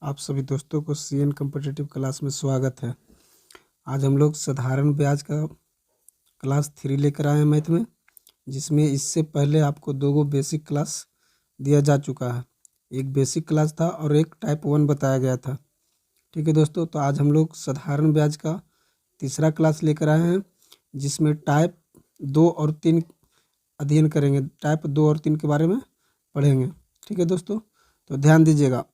आप सभी दोस्तों को सीएन कॉम्पिटिटिव क्लास में स्वागत है। आज हम लोग साधारण ब्याज का क्लास 3 लेकर आए हैं मैथ में, जिसमें इससे पहले आपको दो बेसिक क्लास दिया जा चुका है। एक बेसिक क्लास था और एक टाइप 1 बताया गया था। ठीक है दोस्तों, तो आज हम लोग साधारण ब्याज का तीसरा क्लास लेकर आए हैं, जिसमें टाइप 2 और 3 अध्ययन करेंगे। टाइप 2 और 3 के बारे में पढ़ेंगे। ठीक है दोस्तों, तो ध्यान दीजिएगा।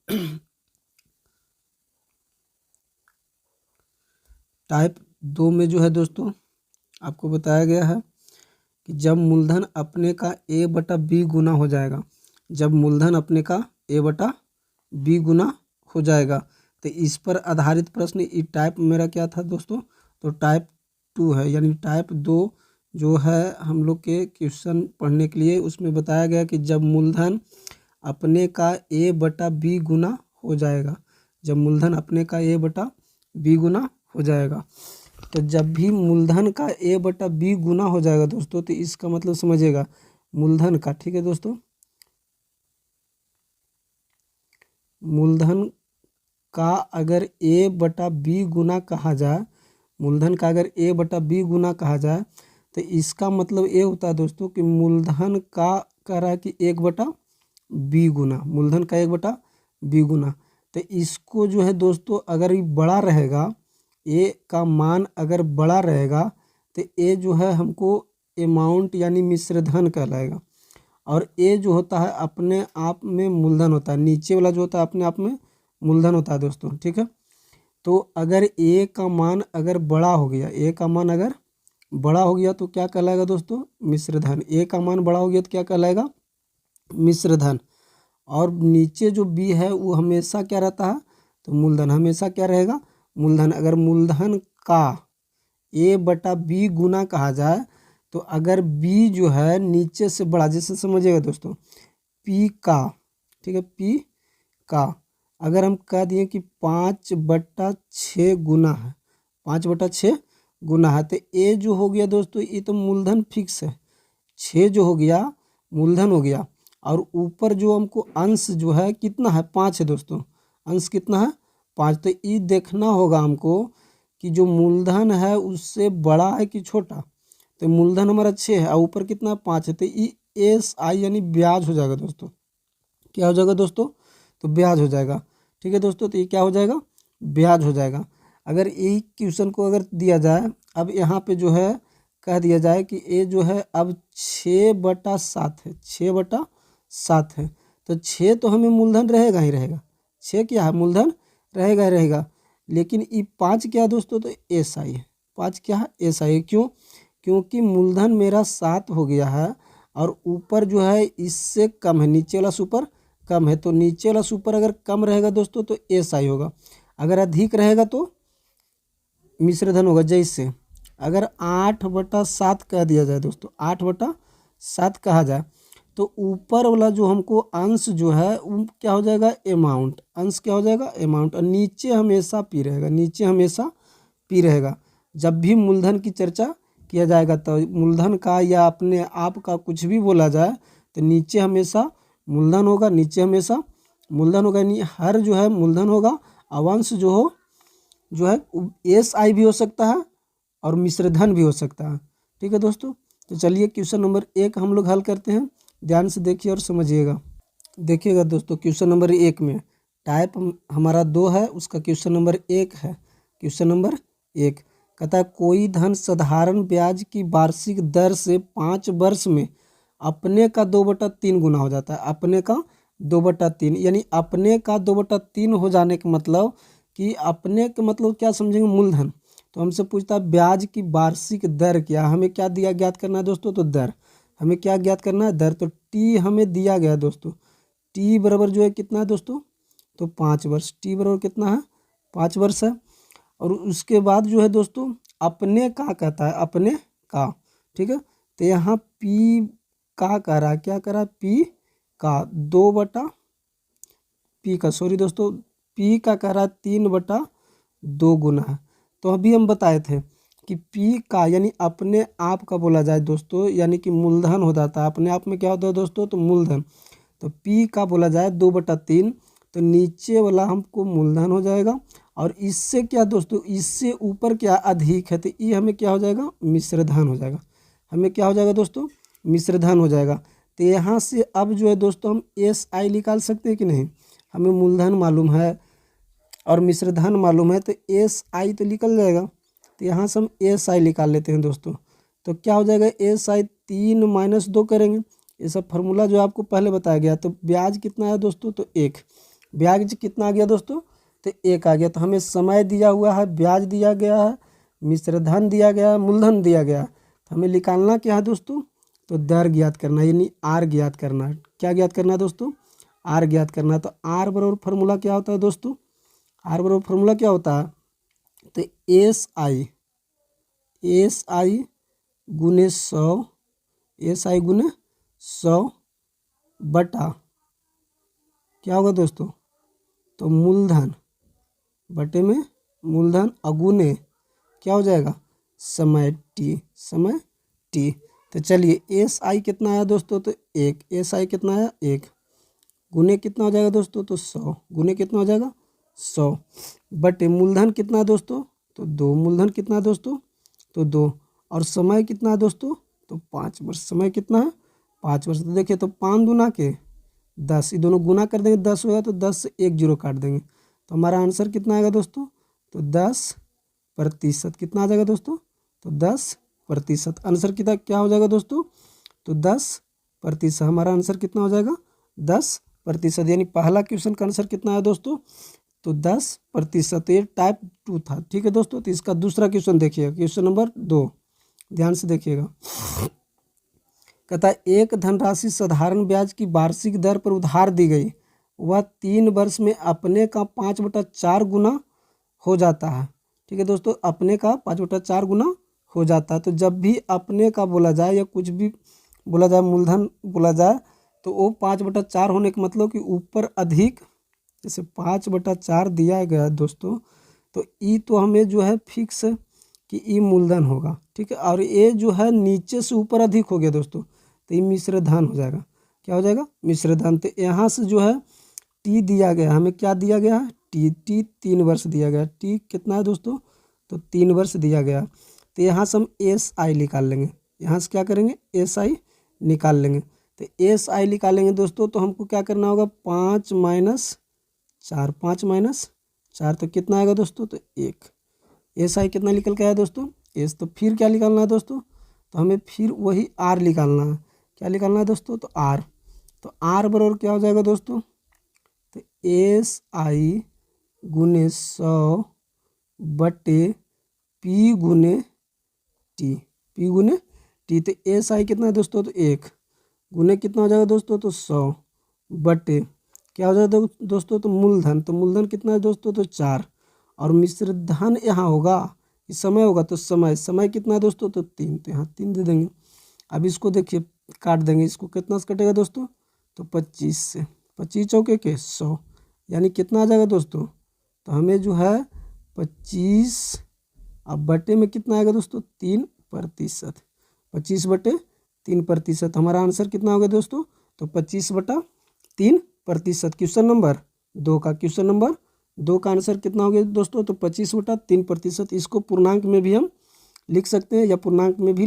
टाइप 2 में जो है दोस्तों, आपको बताया गया है कि जब मूलधन अपने का a बटा बी गुना हो जाएगा, जब मूलधन अपने का a बटा बी गुना हो जाएगा, तो इस पर आधारित प्रश्न। ये टाइप मेरा क्या था दोस्तों, तो टाइप 2 है, यानी टाइप 2 जो है हम लोग के क्वेश्चन पढ़ने के लिए, उसमें बताया गया कि जब मूलधन अपने का a बटा बी गुना हो जाएगा, जब मूलधन अपने का a बटा बी गुना हो जाएगा, तो जब भी मूलधन का a बटा बी गुना हो जाएगा दोस्तों, तो इसका मतलब समझिएगा मूलधन का। ठीक है दोस्तों, मूलधन का अगर a बटा बी गुना कहा जाए, मूलधन का अगर a बटा बी गुना कहा जाए, तो इसका मतलब ये होता है दोस्तों कि मूलधन का कह रहा है कि 1 बटा बी गुना, मूलधन का 1 बटा बी गुना। तो इसको जो है दोस्तों, अगर ये बड़ा रहेगा, ए का मान अगर बड़ा रहेगा, तो ए जो है हमको अमाउंट यानी मिश्रधन कहलाएगा, और ए जो होता है अपने आप में मूलधन होता है। नीचे वाला जो होता है अपने आप में मूलधन होता है दोस्तों। ठीक है, तो अगर ए का मान अगर बड़ा हो गया, ए का मान अगर बड़ा हो गया तो क्या कहलाएगा दोस्तों, मिश्रधन। ए का मान बड़ा हो गया तो क्या कहलाएगा, मिश्रधन। और नीचे जो बी है वो हमेशा क्या रहता है, तो मूलधन हमेशा क्या रहेगा, मूलधन। अगर मूलधन का a बटा बी गुना कहा जाए, तो अगर b जो है नीचे से बड़ा, जैसे समझिएगा दोस्तों p का, ठीक है, p का अगर हम कह दिए कि 5/6 गुना है, 5/6 गुना है, तो a जो हो गया दोस्तों, ये तो मूलधन फिक्स है, 6 जो हो गया मूलधन हो गया, और ऊपर जो हमको अंश जो है कितना है, 5 है दोस्तों, अंश कितना है, 5। तो ये देखना होगा हमको कि जो मूलधन है उससे बड़ा है कि छोटा। तो मूलधन हमारा 6 है और ऊपर कितना 5 है, तो ये SI यानी ब्याज हो जाएगा दोस्तों। क्या हो जाएगा दोस्तों, तो ब्याज हो जाएगा। ठीक है दोस्तों, तो ये क्या हो जाएगा, ब्याज हो जाएगा। अगर यही क्वेश्चन को अगर दिया जाए, अब यहाँ पे जो है कह दिया जाए कि ए जो है अब 6/7 है, 6/7 है, तो 6 तो हमें मूलधन रहेगा ही रहेगा, 6 क्या है, मूलधन रहेगा ही रहेगा। लेकिन ये 5 क्या है दोस्तों, तो SI है, 5 क्या है, SI है। क्यों, क्योंकि मूलधन मेरा 7 हो गया है और ऊपर जो है इससे कम है, नीचे वाला सुपर कम है, तो नीचे वाला सुपर अगर कम रहेगा दोस्तों तो SI होगा, अगर अधिक रहेगा तो मिश्रधन होगा। जैसे अगर 8/7 कह दिया जाए दोस्तों, 8/7 कहा जाए, तो ऊपर वाला जो हमको अंश जो है वो क्या हो जाएगा, अमाउंट, अंश क्या हो जाएगा, अमाउंट, और नीचे हमेशा पी रहेगा, नीचे हमेशा पी रहेगा। जब भी मूलधन की चर्चा किया जाएगा, तो मूलधन का या अपने आप का कुछ भी बोला जाए, तो नीचे हमेशा मूलधन होगा, नीचे हमेशा मूलधन होगा, यानी हर जो है मूलधन होगा, अवंश जो है SI भी हो सकता है और मिश्रधन भी हो सकता है। ठीक है दोस्तों, तो चलिए क्वेश्चन नंबर 1 हम लोग हल करते हैं। ध्यान से देखिए और समझिएगा। देखिएगा दोस्तों, क्वेश्चन नंबर 1 में टाइप हमारा 2 है, उसका क्वेश्चन नंबर 1 है। क्वेश्चन नंबर 1 कहता है कोई धन साधारण ब्याज की वार्षिक दर से 5 वर्ष में अपने का 2/3 गुना हो जाता है। अपने का 2/3 यानी अपने का 2/3 हो जाने का मतलब कि अपने का मतलब क्या समझेंगे, मूलधन। तो हमसे पूछता है ब्याज की वार्षिक दर क्या, हमें क्या दिया ज्ञात करना है दोस्तों, तो दर हमें क्या ज्ञात करना है, दर। तो टी हमें दिया गया है दोस्तों, टी बराबर जो है कितना है दोस्तों, तो 5 वर्ष, टी बराबर कितना है, 5 वर्ष है। और उसके बाद जो है दोस्तों अपने का कहता है, अपने का, ठीक है। तो यहाँ पी का कह रहा है, क्या कह रहा है, पी का 2/पी का, सॉरी दोस्तों, पी का कह रहा है 3/2 गुना है। तो अभी हम बताए थे कि पी का यानी अपने आप का बोला जाए दोस्तों, यानी कि मूलधन हो जाता है, अपने आप में क्या होता है दोस्तों, तो मूलधन। तो पी का बोला जाए 2/3, तो नीचे वाला हमको मूलधन हो जाएगा, और इससे क्या दोस्तों, इससे ऊपर क्या अधिक है, तो ये हमें क्या हो जाएगा, मिश्रधन हो जाएगा। हमें क्या हो जाएगा दोस्तों, मिश्रधन हो जाएगा। तो यहाँ से अब जो है दोस्तों हम एस आई निकाल सकते हैं कि नहीं। हमें मूलधन मालूम है और मिश्रधन मालूम है, तो एस आई तो निकल जाएगा। तो यहाँ से हम एस आई निकाल लेते हैं दोस्तों। तो क्या हो जाएगा, एस आई 3 - 2 करेंगे, ये सब फार्मूला जो आपको पहले बताया गया। तो ब्याज कितना है दोस्तों, तो 1। ब्याज कितना आ गया दोस्तों, तो 1 आ गया। तो हमें समय दिया हुआ है, ब्याज दिया गया है, मिश्रधन दिया गया है, मूलधन दिया गया है। तो हमें निकालना क्या है दोस्तों, तो दर ज्ञात करना है, यानी आर ज्ञात करना है। क्या ज्ञात करना है दोस्तों, आर ज्ञात करना है। तो आर बराबर फार्मूला क्या होता है दोस्तों, आर बराबर फार्मूला क्या होता है, तो एस आई गुने 100, एस आई गुने 100 बटा क्या होगा दोस्तों, तो मूलधन बटे में मूलधन अगुने क्या हो जाएगा, समय टी, समय टी। तो चलिए एस आई कितना आया दोस्तों, तो 1, एस आई कितना आया 1, गुने कितना हो जाएगा दोस्तों, तो 100, गुने कितना हो जाएगा 100 बटे मूलधन कितना है दोस्तों, तो 2, मूलधन कितना है दोस्तों, तो 2, और समय कितना है दोस्तों, तो 5 वर्ष। समय कितना है, 5 वर्ष। तो देखिए, तो 5 दूना के 10, ये दोनों गुना कर देंगे, 10 होगा, तो 10 से 1 जीरो काट देंगे। तो हमारा आंसर कितना आएगा दोस्तों, तो 10%। कितना आ जाएगा दोस्तों, तो 10%। आंसर कितना क्या हो जाएगा दोस्तों, तो 10%। हमारा आंसर कितना हो जाएगा, 10%। यानी पहला क्वेश्चन का आंसर कितना है दोस्तों, तो 10%। ये टाइप 2 था, ठीक है दोस्तों। तो इसका दूसरा क्वेश्चन देखिएगा, क्वेश्चन नंबर 2, ध्यान से देखिएगा। कहता है एक धनराशि साधारण ब्याज की वार्षिक दर पर उधार दी गई, वह 3 वर्ष में अपने का 5/4 गुना हो जाता है। ठीक है दोस्तों, अपने का 5/4 गुना हो जाता है। तो जब भी अपने का बोला जाए या कुछ भी बोला जाए, मूलधन बोला जाए, तो वो 5/4 होने का मतलब कि ऊपर अधिक, जैसे 5/4 दिया गया है दोस्तों, तो ई तो हमें जो है फिक्स है कि ई मूलधन होगा, ठीक है। और ये जो है नीचे से ऊपर अधिक हो गया दोस्तों, तो ये मिश्रधन हो जाएगा। क्या हो जाएगा, मिश्रधन। तो यहाँ से जो है टी दिया गया, हमें क्या दिया गया है, टी 3 वर्ष दिया गया। टी कितना है दोस्तों, तो 3 वर्ष दिया गया। तो यहाँ से हम एस आई निकाल लेंगे, यहाँ से क्या करेंगे, एस आई निकाल लेंगे। तो एस आई निकालेंगे दोस्तों, तो हमको क्या करना होगा, 5 - 4, 5 - 4 तो कितना आएगा दोस्तों, तो 1। एस आई कितना निकल के आया दोस्तों, एस। तो फिर क्या निकालना है दोस्तों, तो हमें फिर वही आर निकालना है। क्या निकालना है दोस्तों, तो आर। तो आर बराबर क्या हो जाएगा दोस्तों, तो एस आई गुने 100 बटे पी गुने टी, पी गुने टी। तो एस आई कितना है दोस्तों, तो 1, गुने कितना हो जाएगा दोस्तों, तो 100 बटे क्या हो जाएगा दोस्तों, तो मूलधन। तो मूलधन कितना है दोस्तों, तो 4, और मिश्रधन यहाँ होगा, इस समय होगा, तो समय कितना है दोस्तों, तो 3। तो यहाँ 3 दे देंगे। अब इसको देखिए काट देंगे, इसको कितना से कटेगा दोस्तों, तो 25 से, 25 चौके के 100, यानी कितना आ जाएगा दोस्तों, तो हमें जो है 25, अब बटे में कितना आएगा दोस्तों, 3%। 25/3%। हमारा आंसर कितना हो गया दोस्तों, तो 25/3%। क्वेश्चन नंबर 2 का, क्वेश्चन नंबर 2 का आंसर कितना हो गया दोस्तों, तो 25/3%। इसको पूर्णांक में भी हम लिख सकते हैं, या पूर्णांक में भी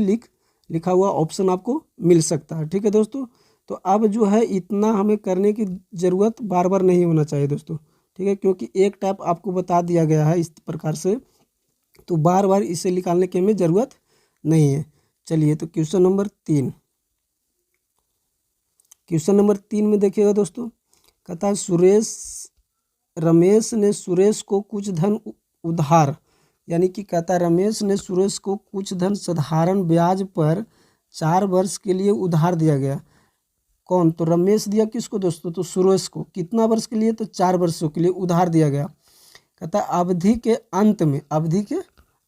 लिखा हुआ ऑप्शन आपको मिल सकता है, ठीक है दोस्तों। तो अब जो है इतना हमें करने की ज़रूरत बार बार नहीं होना चाहिए दोस्तों, ठीक है, क्योंकि एक टाइप आपको बता दिया गया है इस प्रकार से, तो बार बार इसे निकालने की हमें ज़रूरत नहीं है। चलिए, तो क्वेश्चन नंबर 3, क्वेश्चन नंबर 3 में देखिएगा दोस्तों। कहता है रमेश ने सुरेश को कुछ धन उधार, यानी कि कहता है रमेश ने सुरेश को कुछ धन साधारण ब्याज पर 4 वर्ष के लिए उधार दिया गया। कौन, तो रमेश दिया किसको दोस्तों, तो सुरेश को। कितना वर्ष के लिए, तो 4 वर्षों के लिए उधार दिया गया। कहता है अवधि के अंत में, अवधि के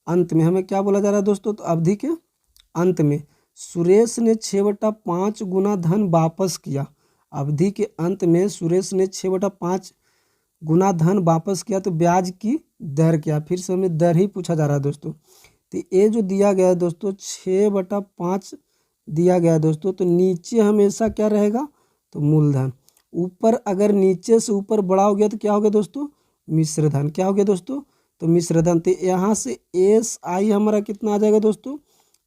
अंत में हमें क्या बोला जा रहा है दोस्तों, तो अवधि के अंत में सुरेश ने 6/5 गुना धन वापस किया। अवधि के अंत में सुरेश ने 6/5 गुना धन वापस किया, तो ब्याज की दर क्या, फिर से हमें दर ही पूछा जा रहा है दोस्तों। तो ये जो दिया गया है दोस्तों 6/5 दिया गया है दोस्तों, तो नीचे हमेशा क्या रहेगा, तो मूलधन, ऊपर अगर नीचे से ऊपर बड़ा हो गया तो क्या हो गया दोस्तों, मिश्रधन। क्या हो गया दोस्तों, तो मिश्रधन। तो यहाँ से एस आई हमारा कितना आ जाएगा दोस्तों,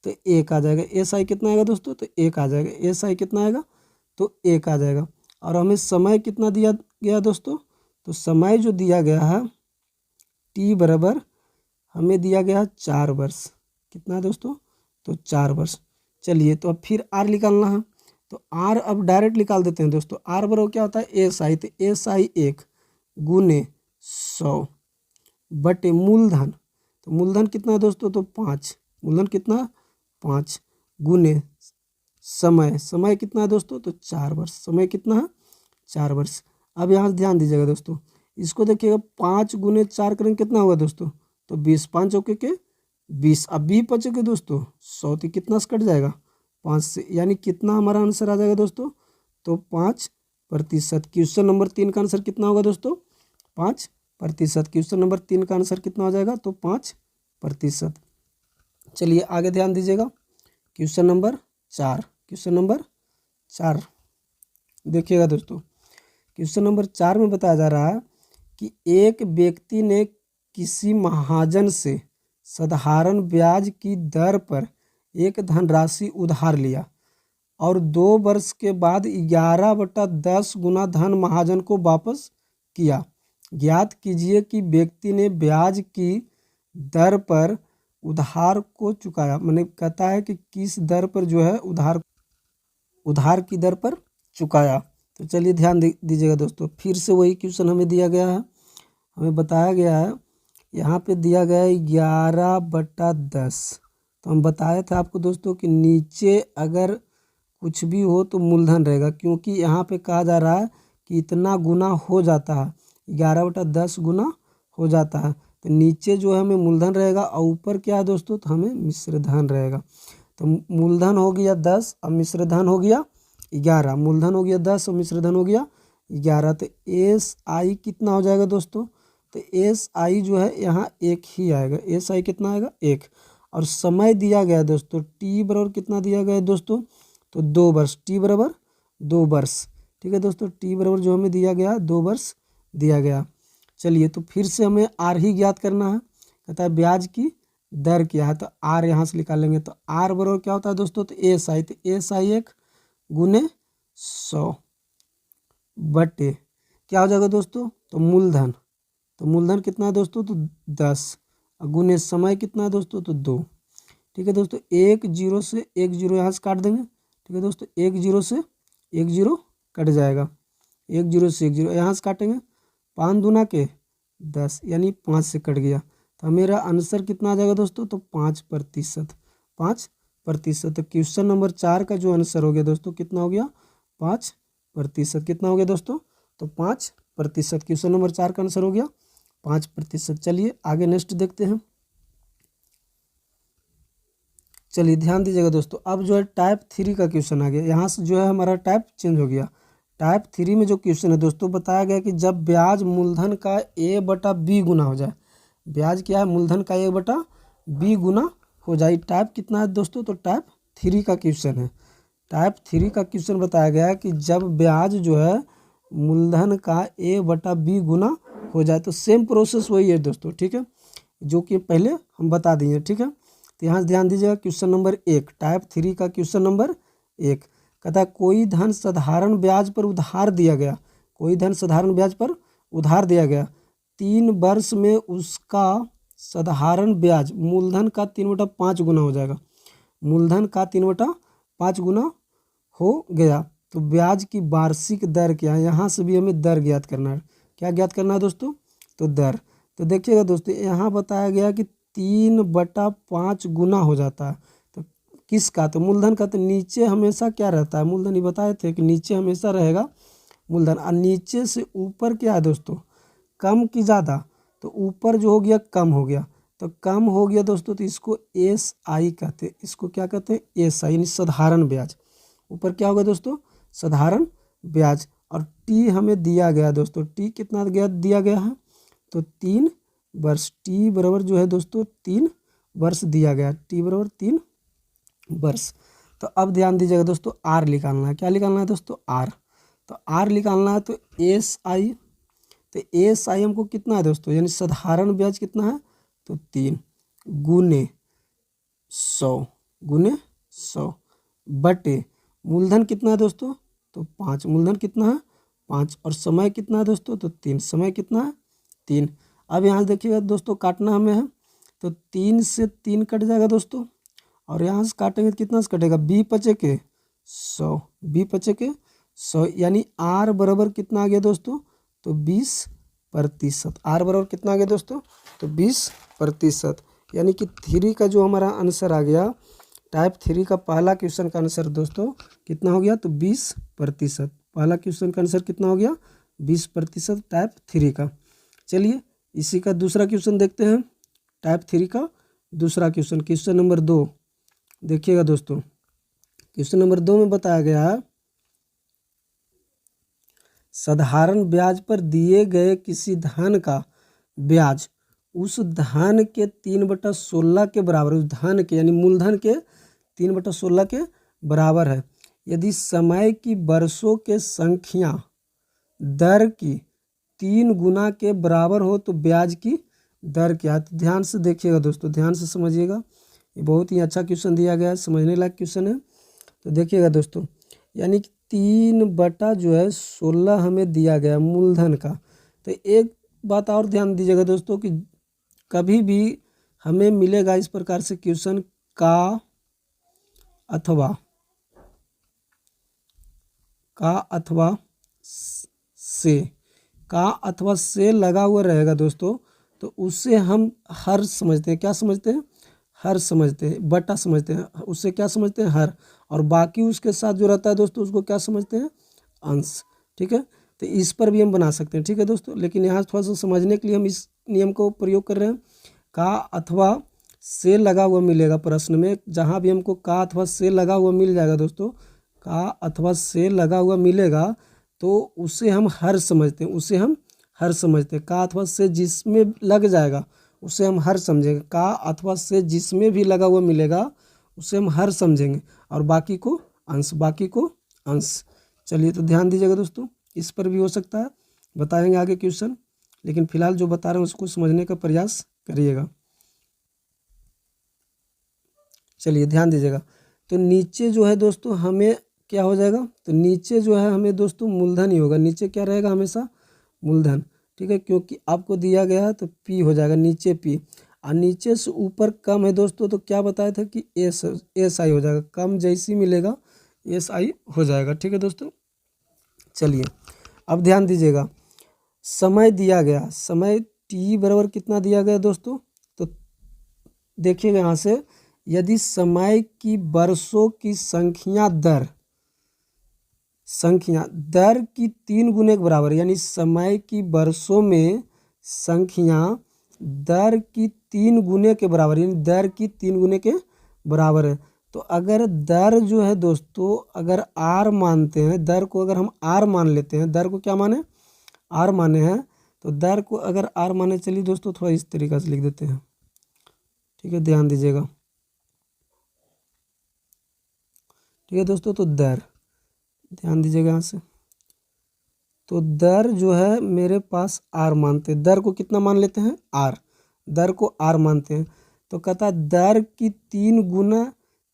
तो 1 आ जाएगा। एस आई कितना आएगा दोस्तों, तो 1 आ जाएगा। एस आई कितना आएगा, तो 1 आ जाएगा। और हमें समय कितना दिया गया दोस्तों, तो समय जो दिया गया है टी बराबर हमें दिया गया है 4 वर्ष। कितना है दोस्तों, तो 4 वर्ष। चलिए तो अब फिर आर निकालना है, तो आर अब डायरेक्ट निकाल देते हैं दोस्तों। आर बराबर क्या होता है, एस आई। तो एस आई 1 गुने 100 बटे मूलधन। तो मूलधन कितना है दोस्तों, तो 5। मूलधन कितना, 5 गुने समय। समय कितना है दोस्तों, तो 4 वर्ष। समय कितना है, 4 वर्ष। अब यहाँ से ध्यान दीजिएगा दोस्तों, इसको देखिएगा 5 गुने 4 करेंगे कितना होगा दोस्तों, तो 20। 5 चौके के 20। अब 20 बचेगा दोस्तों 100, तो कितना से कट जाएगा, 5 से। यानी कितना हमारा आंसर आ जाएगा दोस्तों, तो 5%। क्वेश्चन नंबर 3 का आंसर कितना होगा दोस्तों, 5%। क्वेश्चन नंबर 3 का आंसर कितना हो जाएगा, तो 5%। चलिए आगे ध्यान दीजिएगा, क्वेश्चन नंबर 4। क्वेश्चन नंबर 4 देखिएगा दोस्तों, क्वेश्चन नंबर 4 में बताया जा रहा है कि एक व्यक्ति ने किसी महाजन से साधारण ब्याज की दर पर एक धनराशि उधार लिया और 2 वर्ष के बाद 11/10 गुना धन महाजन को वापस किया। ज्ञात कीजिए कि व्यक्ति ने ब्याज की दर पर उधार को चुकाया। मैंने कहता है कि किस दर पर जो है उधार की दर पर चुकाया। तो चलिए ध्यान दीजिएगा दोस्तों, फिर से वही क्वेश्चन हमें दिया गया है। हमें बताया गया है, यहाँ पे दिया गया है 11/10। तो हम बताए थे आपको दोस्तों कि नीचे अगर कुछ भी हो तो मूलधन रहेगा, क्योंकि यहाँ पे कहा जा रहा है कि इतना गुना हो जाता है, 11/10 गुना हो जाता है। तो नीचे जो है हमें मूलधन रहेगा और ऊपर क्या है दोस्तों, तो हमें मिश्रधन रहेगा। तो मूलधन हो गया 10 और मिश्रधन हो गया 11। मूलधन हो गया 10 और मिश्रधन हो गया 11। तो एस आई कितना हो जाएगा दोस्तों, तो एस आई जो है यहाँ 1 ही आएगा। एस आई कितना आएगा, 1। और समय दिया गया है दोस्तों, टी बराबर कितना दिया गया है दोस्तों, तो 2 वर्ष। टी बराबर 2 वर्ष। ठीक है दोस्तों, टी बराबर जो हमें दिया गया 2 वर्ष दिया गया। चलिए तो फिर से हमें आर ही ज्ञात करना है। कहता है ब्याज की दर क्या है, तो आर यहाँ से निकालेंगे। तो आर बराबर क्या होता है दोस्तों, तो एस आई। तो एस आई 1 गुने 100 बटे क्या हो जाएगा दोस्तों, तो मूलधन। तो मूलधन कितना है दोस्तों, तो 10 गुने समय कितना है दोस्तों, तो 2। ठीक है दोस्तों, 1 0 से 1 0 यहाँ से काट देंगे। ठीक है दोस्तों, 1 0 से 1 0 कट जाएगा। 1 0 से 1 0 यहाँ से काटेंगे, 5 दूना के 10 यानी 5 से कट गया। तो मेरा आंसर कितना आ जाएगा दोस्तों, तो 5%। 5%। तो क्वेश्चन नंबर 4 का जो आंसर हो गया दोस्तों कितना हो गया, 5%। कितना हो गया दोस्तों, तो 5%। क्वेश्चन नंबर 4 का आंसर हो गया 5%। चलिए आगे नेक्स्ट देखते हैं। चलिए ध्यान दीजिएगा दोस्तों, अब जो है टाइप 3 का क्वेश्चन आ गया। यहाँ से जो है हमारा टाइप चेंज हो गया। टाइप 3 में जो क्वेश्चन है दोस्तों, बताया गया कि जब ब्याज मूलधन का a/b गुना हो जाए। ब्याज क्या है, मूलधन का a/b गुना हो जाए। टाइप कितना है दोस्तों, तो टाइप 3 का क्वेश्चन है। टाइप 3 का क्वेश्चन बताया गया है कि जब ब्याज जो है मूलधन का a/b गुना हो जाए। तो सेम प्रोसेस वही है दोस्तों, ठीक है, जो कि पहले हम बता दिए। ठीक है, तो यहाँ से ध्यान दीजिएगा, क्वेश्चन नंबर 1 टाइप 3 का क्वेश्चन नंबर 1 कहता है कोई धन साधारण ब्याज पर उधार दिया गया। कोई धन साधारण ब्याज पर उधार दिया गया, 3 वर्ष में उसका साधारण ब्याज मूलधन का 3/5 गुना हो जाएगा। मूलधन का 3/5 गुना हो गया। तो ब्याज की वार्षिक दर क्या है, यहाँ से भी हमें दर ज्ञात करना है। क्या ज्ञात करना है दोस्तों, तो दर। तो देखिएगा दोस्तों, यहाँ बताया गया कि 3/5 गुना हो जाता है। तो किसका, तो मूलधन का। तो नीचे हमेशा क्या रहता है, मूलधन ही बताए थे कि नीचे हमेशा रहेगा मूलधन। और नीचे से ऊपर क्या है दोस्तों, कम की ज़्यादा। तो ऊपर जो हो गया कम हो गया, तो कम हो गया दोस्तों, तो इसको एस आई कहते हैं। इसको क्या कहते हैं, एस आई, यानी साधारण ब्याज। ऊपर क्या होगा दोस्तों, साधारण ब्याज। और टी हमें दिया गया दोस्तों, टी कितना दिया गया है, तो 3 वर्ष। टी बराबर जो है दोस्तों 3 वर्ष दिया गया। टी बराबर 3 वर्ष। तो अब ध्यान दीजिएगा दोस्तों, आर निकालना है। क्या निकालना है दोस्तों, आर। तो तो आर निकालना है तो एस आई, तो एस आई हमको कितना है दोस्तों, यानी साधारण ब्याज कितना है तो 3 गुने 100, गुने 100 बटे मूलधन कितना है दोस्तों तो 5, मूलधन कितना है 5, और समय कितना है दोस्तों तो 3, समय कितना है 3। अब यहाँ से देखिएगा दोस्तों काटना हमें है तो 3 से 3 कट जाएगा दोस्तों, और यहाँ से काटेंगे तो कितना से कटेगा, बी पचे के 100, बी पचे के 100, यानी आर बराबर कितना आ गया दोस्तों तो 20%। आर बराबर कितना आ गया दोस्तों तो 20%, यानी कि 3 का जो हमारा आंसर आ गया, टाइप 3 का पहला क्वेश्चन का आंसर दोस्तों कितना हो गया तो 20%। पहला क्वेश्चन का आंसर कितना हो गया 20% टाइप 3 का। चलिए इसी का दूसरा क्वेश्चन देखते हैं, टाइप 3 का दूसरा क्वेश्चन, क्वेश्चन नंबर 2 देखिएगा दोस्तों। क्वेश्चन नंबर 2 में बताया गया साधारण ब्याज पर दिए गए किसी धन का ब्याज उस धन के 3/16 के बराबर, उस धन के यानी मूलधन के 3/16 के बराबर है यदि समय की वर्षों के संख्या दर की 3 गुना के बराबर हो तो ब्याज की दर क्या है। तो ध्यान से देखिएगा दोस्तों, ध्यान से समझिएगा, ये बहुत ही अच्छा क्वेश्चन दिया गया है, समझने लायक क्वेश्चन है। तो देखिएगा दोस्तों, यानी कि 3/16 हमें दिया गया मूलधन का। तो एक बात और ध्यान दीजिएगा दोस्तों कि कभी भी हमें मिलेगा इस प्रकार से क्वेश्चन का अथवा से लगा हुआ रहेगा दोस्तों, तो उससे हम हर समझते हैं, क्या समझते हैं हर समझते हैं, बटा समझते हैं, उससे क्या समझते हैं हर, और बाकी उसके साथ जो रहता है दोस्तों उसको क्या समझते हैं अंश। ठीक है, तो इस पर भी हम बना सकते हैं। ठीक है दोस्तों, लेकिन यहाँ थोड़ा सा समझने के लिए हम इस नियम को प्रयोग कर रहे हैं। का अथवा से लगा हुआ मिलेगा प्रश्न में, जहाँ भी हमको का अथवा से लगा हुआ मिल जाएगा दोस्तों, का अथवा से लगा हुआ मिलेगा तो उसे हम हर समझते हैं, उसे हम हर समझते हैं। का अथवा से जिसमें लग जाएगा उसे हम हर समझेंगे, का अथवा से जिसमें भी लगा हुआ मिलेगा उसे हम हर समझेंगे, और बाकी को अंश, बाकी को अंश। चलिए तो ध्यान दीजिएगा दोस्तों, इस पर भी हो सकता है, बताएंगे आगे क्वेश्चन, लेकिन फिलहाल जो बता रहे हैं उसको समझने का प्रयास करिएगा। चलिए ध्यान दीजिएगा, तो नीचे जो है दोस्तों हमें क्या हो जाएगा, तो नीचे जो है हमें दोस्तों मूलधन ही होगा, नीचे क्या रहेगा हमेशा मूलधन। ठीक है, क्योंकि आपको दिया गया है तो पी हो जाएगा, नीचे पी, और नीचे से ऊपर कम है दोस्तों, तो क्या बताया था कि एस आई हो जाएगा, कम जैसी मिलेगा एस आई हो जाएगा। ठीक है दोस्तों, चलिए अब ध्यान दीजिएगा, समय दिया गया, समय टी बराबर कितना दिया गया दोस्तों, तो देखिएगा यहाँ से, यदि समय की वर्षों की संख्या दर की 3 गुने के बराबर, यानी समय की वर्षों में संख्या दर की 3 गुने के बराबर, यानी दर की 3 गुने के बराबर है। तो अगर दर जो है दोस्तों, अगर आर मानते हैं, दर को अगर हम आर मान लेते हैं, दर को क्या माने आर माने हैं, तो दर को अगर आर माने, चलिए दोस्तों थोड़ा इस तरीक़ा से लिख देते हैं। ठीक है, ध्यान दीजिएगा। ठीक है दोस्तों, तो दर ध्यान दीजिएगा यहाँ से, तो दर जो है मेरे पास आर मानते हैं, दर को कितना मान लेते हैं आर, दर को आर मानते हैं, तो कहता है दर की 3 गुना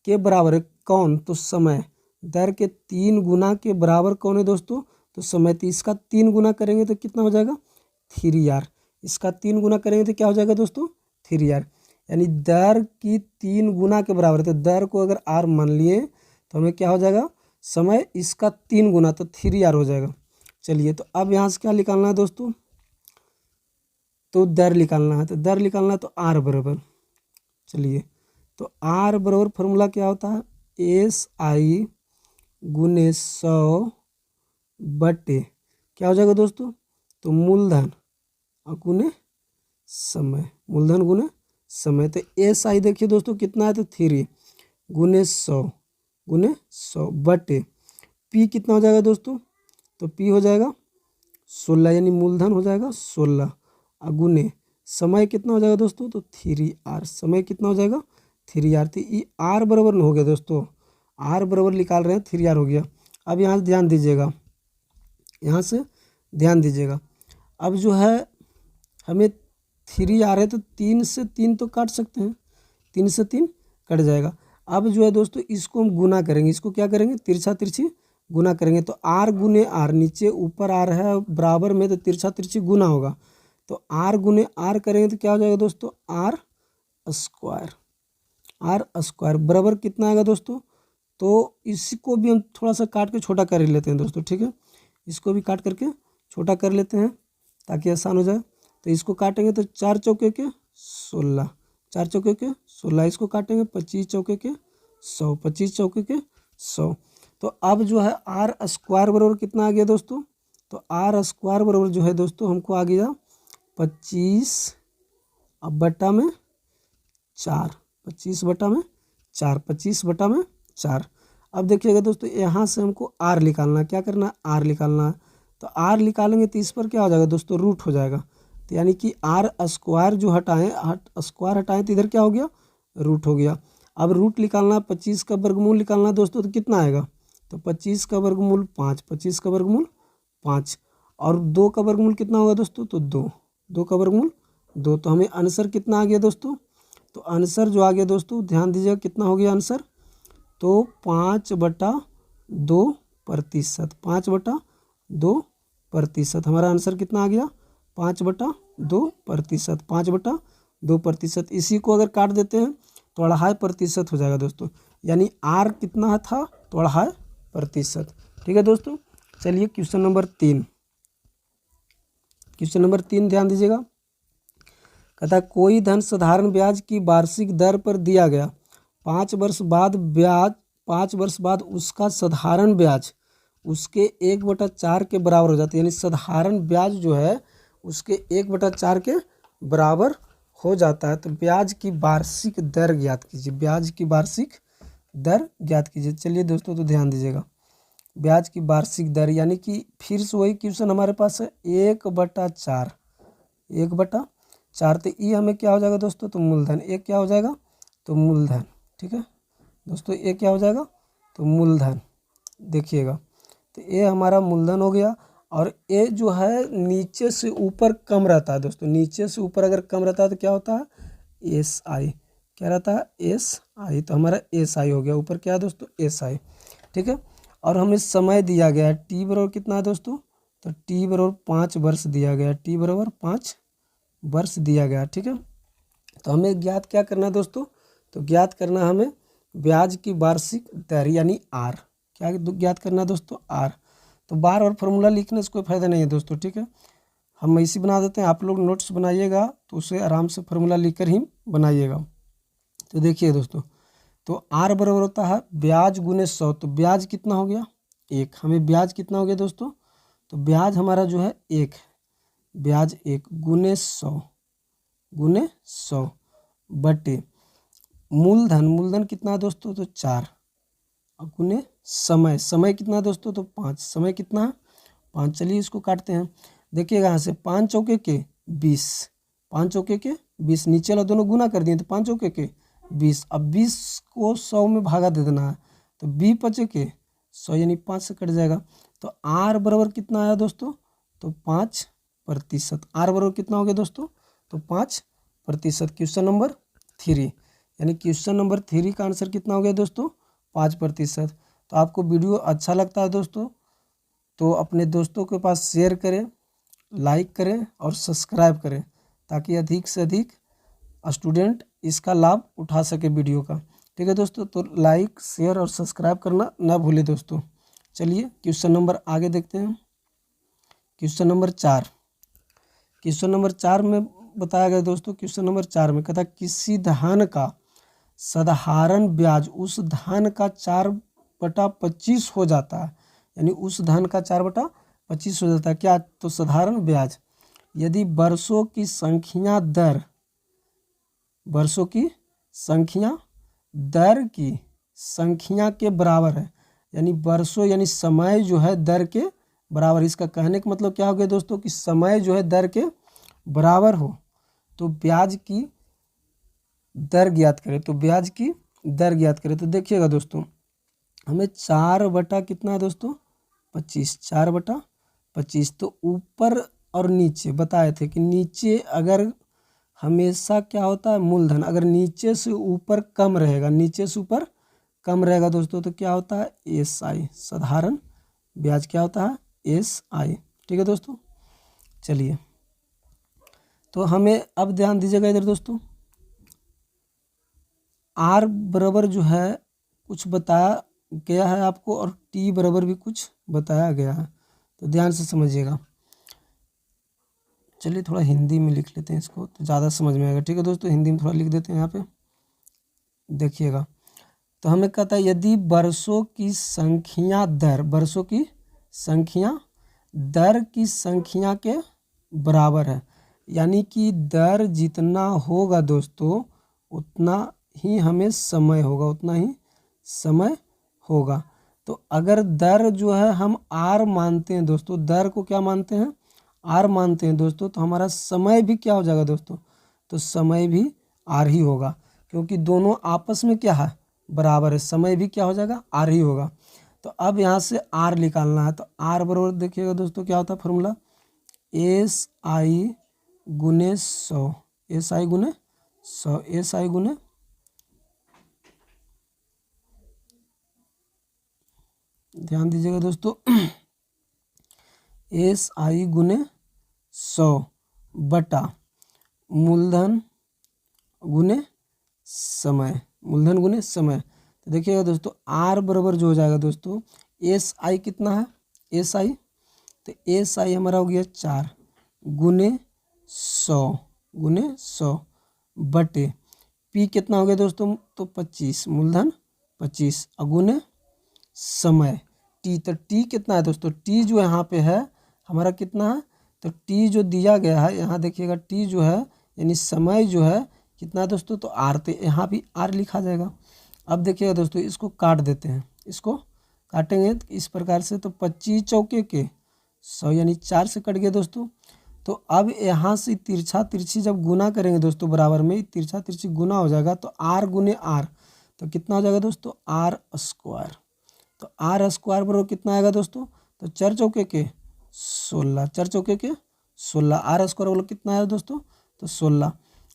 के बराबर है कौन, तो समय, दर के 3 गुना के बराबर कौन है दोस्तों, तो समय। तो इसका 3 गुना करेंगे तो कितना हो जाएगा 3R, इसका 3 गुना करेंगे तो क्या हो जाएगा दोस्तों 3R, यानी दर की 3 गुना के बराबर। तो दर को अगर आर मान लिए तो हमें क्या हो जाएगा समय, इसका 3 गुना, तो 3R हो जाएगा। चलिए तो अब यहाँ से क्या निकालना है दोस्तों, तो दर निकालना है, तो दर निकालना है तो आर बराबर, चलिए तो आर बराबर फॉर्मूला क्या होता है, एस आई गुने 100 बटे क्या हो जाएगा दोस्तों, तो मूलधन और गुने समय, मूलधन गुने समय। तो एस आई देखिए दोस्तों कितना है, तो 3 गुने 100 बटे पी कितना हो जाएगा दोस्तों, तो पी हो जाएगा 16, यानी मूलधन हो जाएगा 16, और गुने समय कितना हो जाएगा दोस्तों, तो 3R, समय कितना हो जाएगा 3R। तो ये आर बराबर हो गया दोस्तों, आर बराबर निकाल रहे हैं 3R हो गया। अब यहाँ ध्यान दीजिएगा, यहाँ से ध्यान दीजिएगा। अब जो है हमें 3 आ रहे तो 3 से 3 तो काट सकते हैं, 3 से 3 कट जाएगा। अब जो है दोस्तों इसको हम गुना करेंगे, इसको क्या करेंगे, तिरछा तिरछी गुना करेंगे। तो आर गुने आर, नीचे ऊपर आ रहा है बराबर में, तो तिरछा तिरछी गुना होगा। तो आर गुने आर करेंगे तो क्या हो जाएगा दोस्तों, आर स्क्वायर। आर स्क्वायर बराबर कितना आएगा दोस्तों, तो इसको भी हम थोड़ा सा काट के छोटा कर लेते हैं दोस्तों, ठीक है। इसको भी काट करके छोटा कर लेते हैं ताकि आसान हो जाए। तो इसको काटेंगे तो 4 चौके के 16, 4 चौके के 16, इसको काटेंगे 25 चौके के 100, 25 चौके के 100। तो अब जो है आर स्क्वायर बराबर कितना आ गया दोस्तों, तो आर स्क्वायर बराबर जो है दोस्तों हमको आ गया 25 अब बटा में 4, 25 बटा में 4, 25 बटा में 4। अब देखिएगा दोस्तों यहाँ से हमको आर निकालना है, क्या करना है, आर निकालना है। तो आर निकालेंगे तो इस पर क्या हो जाएगा दोस्तों, रूट हो जाएगा। तो यानी कि आर स्क्वायर जो स्क्वायर हटाएं तो इधर क्या हो गया, रूट हो गया। अब रूट निकालना, 25 का वर्गमूल निकालना दोस्तों, तो कितना आएगा, तो 25 का वर्गमूल 5, 25 का वर्गमूल 5, और 2 का वर्गमूल कितना होगा दोस्तों, तो 2, 2 का वर्गमूल 2। तो हमें आंसर कितना आ गया दोस्तों, तो आंसर जो आ गया दोस्तों ध्यान दीजिएगा कितना हो गया आंसर, तो 5/2%, 5/2%। हमारा आंसर कितना आ गया, 5/2%, 5/2%। इसी को अगर काट देते हैं तो 2.5% हो जाएगा दोस्तों, यानी आर कितना था, तो 2.5%। ठीक है दोस्तों, चलिए क्वेश्चन नंबर 3, क्वेश्चन नंबर 3 ध्यान दीजिएगा। कहता है कोई धन साधारण ब्याज की वार्षिक दर पर दिया गया, 5 वर्ष बाद उसका साधारण ब्याज उसके 1/4 के बराबर हो जाता है। यानी साधारण ब्याज जो है उसके 1/4 के बराबर हो जाता है। तो ब्याज की वार्षिक दर ज्ञात कीजिए, ब्याज की वार्षिक दर ज्ञात कीजिए। चलिए दोस्तों तो ध्यान दीजिएगा, ब्याज की वार्षिक दर यानी कि फिर से वही क्वेश्चन हमारे पास है, 1/4, 1/4। तो ये हमें क्या हो जाएगा दोस्तों, तो मूलधन, एक क्या हो जाएगा, तो मूलधन। ठीक है दोस्तों, ये क्या हो जाएगा, तो मूलधन। देखिएगा तो ये हमारा मूलधन हो गया। और ये जो है नीचे से ऊपर कम रहता है दोस्तों, नीचे से ऊपर अगर कम रहता है तो क्या होता है, एस आई, क्या रहता है, एस आई। तो हमारा एस आई हो गया, ऊपर क्या है दोस्तों, एस आई। ठीक है, और हमें समय दिया गया है टी बराबर कितना है दोस्तों, तो टी बराबर 5 वर्ष दिया गया है, टी बराबर 5 वर्ष दिया गया। ठीक है, तो हमें ज्ञात क्या करना है दोस्तों, तो ज्ञात करना हमें ब्याज की वार्षिक दर यानी आर, क्या ज्ञात करना है दोस्तों, आर। तो बार और फार्मूला लिखने से कोई फायदा नहीं है दोस्तों। ठीक है, हम ऐसे बना देते हैं, आप लोग नोट्स बनाइएगा तो उसे आराम से फार्मूला लिखकर ही बनाइएगा। तो देखिए दोस्तों, तो आर बराबर होता है ब्याज गुने 100। तो ब्याज कितना हो गया, 1। हमें ब्याज कितना हो गया दोस्तों, तो ब्याज हमारा जो है 1 है, ब्याज 1 गुने 100 बटे मूलधन, मूलधन कितना है दोस्तों, तो 4, और गुने समय, समय कितना है दोस्तों, तो 5, समय कितना है 5। चलिए इसको काटते हैं, देखिएगा यहाँ से 5 चौके के 20, 5 चौके के 20, नीचे वाला दोनों गुना कर दिए तो 5 चौके के 20। अब 20 को 100 में भागा दे देना है, तो 20 के 100 यानी 5 से कट जाएगा। तो आर बराबर कितना आया दोस्तों, तो 5%। आर बराबर कितना हो गया दोस्तों, तो 5%। क्वेश्चन नंबर 3 यानी क्वेश्चन नंबर 3 का आंसर कितना हो गया दोस्तों, 5%। तो आपको वीडियो अच्छा लगता है दोस्तों तो अपने दोस्तों के पास शेयर करें, लाइक करें और सब्सक्राइब करें, ताकि अधिक से अधिक स्टूडेंट इसका लाभ उठा सके वीडियो का। ठीक है दोस्तों, तो लाइक शेयर और सब्सक्राइब करना ना भूलें दोस्तों। चलिए क्वेश्चन नंबर आगे देखते हैं। क्वेश्चन नंबर 4, क्वेश्चन नंबर 4 में बताया गया दोस्तों, क्वेश्चन नंबर 4 में कहता किसी धन का साधारण ब्याज उस धन का 4/25 हो जाता है। यानी उस धन का 4/25 हो जाता है क्या, तो साधारण ब्याज यदि वर्षों की संख्या दर, वर्षों की संख्या दर की संख्या के बराबर है। यानी वर्षों यानी समय जो है दर के बराबर। इसका कहने का मतलब क्या हो गया दोस्तों, कि समय जो है दर के बराबर हो तो ब्याज की दर ज्ञात करें, तो ब्याज की दर ज्ञात करें। तो देखिएगा दोस्तों, हमें 4 बटा कितना है दोस्तों, 25, 4/25 25। तो ऊपर और नीचे बताए थे कि नीचे अगर हमेशा क्या होता है, मूलधन अगर नीचे से ऊपर कम रहेगा, नीचे से ऊपर कम रहेगा दोस्तों, तो क्या होता है, SI, साधारण ब्याज क्या होता है, SI। ठीक है दोस्तों, चलिए तो हमें अब ध्यान दीजिएगा इधर दोस्तों, R बराबर जो है कुछ बताया गया है आपको और T बराबर भी कुछ बताया गया है, तो ध्यान से समझिएगा। चलिए थोड़ा हिंदी में लिख लेते हैं इसको तो ज़्यादा समझ में आएगा। ठीक है दोस्तों, हिंदी में थोड़ा लिख देते हैं यहाँ पे, देखिएगा। तो हमें कहता है यदि वर्षों की संख्या दर, वर्षों की संख्या दर की संख्या के बराबर है, यानी कि दर जितना होगा दोस्तों उतना ही हमें समय होगा, उतना ही समय होगा। तो अगर दर जो है हम R मानते हैं दोस्तों, दर को क्या मानते हैं, R मानते हैं दोस्तों, तो हमारा समय भी क्या हो जाएगा दोस्तों, तो समय भी R ही होगा, क्योंकि दोनों आपस में क्या है, बराबर है, समय भी क्या हो जाएगा, R ही होगा। तो अब यहाँ से R निकालना है, तो R बराबर देखिएगा दोस्तों क्या होता है फॉर्मूला, SI गुने 100, SI गुने 100, SI गुने ध्यान दीजिएगा दोस्तों, SI गुने 100 बटा मूलधन गुने समय, मूलधन गुने समय। तो देखिएगा दोस्तों R बराबर जो हो जाएगा दोस्तों, SI कितना है, SI, तो SI हमारा हो गया 4 गुने 100 बटे P कितना हो गया दोस्तों, तो 25, मूलधन 25 गुने समय T, तो T कितना है दोस्तों, T जो यहाँ पे है हमारा कितना है, तो T जो दिया गया है यहाँ देखिएगा, T जो है यानी समय जो है कितना है दोस्तों, तो R, तो यहाँ भी R लिखा जाएगा। अब देखिएगा दोस्तों इसको काट देते हैं, इसको काटेंगे तो इस प्रकार से, तो 25 चौके के 100 यानी 4 से कट गया दोस्तों। तो अब यहाँ से तिरछा तिरछी जब गुना करेंगे दोस्तों, बराबर में तिरछा तिरछी गुना हो जाएगा, तो R गुने R, तो कितना हो जाएगा दोस्तों, R स्क्वायर। तो R स्क्वायर बराबर कितना आएगा दोस्तों, तो 4 चौके के 16, 4 चौके के 16, R स्क्वायर बराबर कितना आया दोस्तों, तो 16।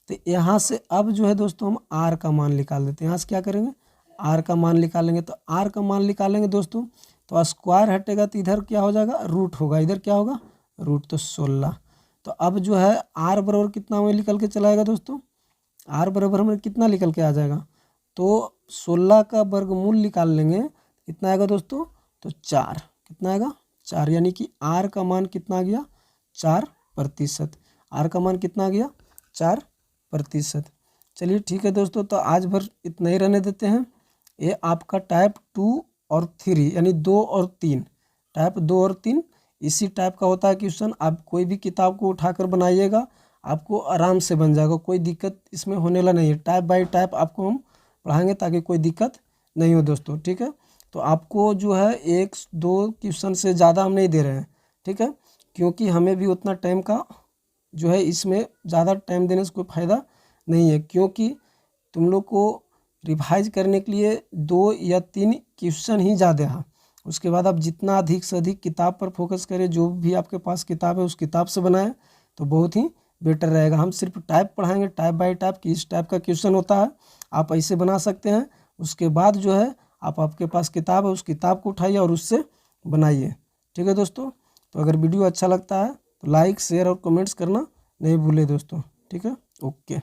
तो यहाँ से अब जो है दोस्तों हम R का मान निकाल देते हैं, यहाँ से क्या करेंगे, R का मान निकालेंगे। तो R का मान निकालेंगे दोस्तों, तो स्क्वायर हटेगा तो इधर क्या हो जाएगा, रूट होगा, इधर क्या होगा, रूट, तो 16। तो अब जो है R बराबर कितना हमें निकल के चलाएगा दोस्तों, R बराबर हमें कितना निकल के आ जाएगा, तो 16 का वर्गमूल निकाल लेंगे, कितना आएगा दोस्तों, तो 4, कितना आएगा 4, यानी कि R का मान कितना आ गया, 4%। R का मान कितना आ गया, 4%। चलिए ठीक है दोस्तों, तो आज भर इतना ही रहने देते हैं। ये आपका टाइप 2 और 3 यानी 2 और 3, टाइप 2 और 3 इसी टाइप का होता है क्वेश्चन। आप कोई भी किताब को उठाकर बनाइएगा, आपको आराम से बन जाएगा, कोई दिक्कत इसमें होने वाला नहीं है। टाइप बाय टाइप आपको हम पढ़ाएंगे ताकि कोई दिक्कत नहीं हो दोस्तों, ठीक है। तो आपको जो है 1-2 क्वेश्चन से ज़्यादा हम नहीं दे रहे हैं, ठीक है, क्योंकि हमें भी उतना टाइम का जो है इसमें ज़्यादा टाइम देने से कोई फ़ायदा नहीं है, क्योंकि तुम लोग को रिवाइज करने के लिए 2 या 3 क्वेश्चन ही ज़्यादा है। उसके बाद आप जितना अधिक से अधिक किताब पर फोकस करें, जो भी आपके पास किताब है उस किताब से बनाएं तो बहुत ही बेटर रहेगा। हम सिर्फ टाइप पढ़ाएंगे, टाइप बाय टाइप कि इस टाइप का क्वेश्चन होता है, आप ऐसे बना सकते हैं। उसके बाद जो है आप आपके पास किताब है उस किताब को उठाइए और उससे बनाइए, ठीक है दोस्तों। तो अगर वीडियो अच्छा लगता है तो लाइक शेयर और कमेंट्स करना नहीं भूलें दोस्तों, ठीक है, ओके।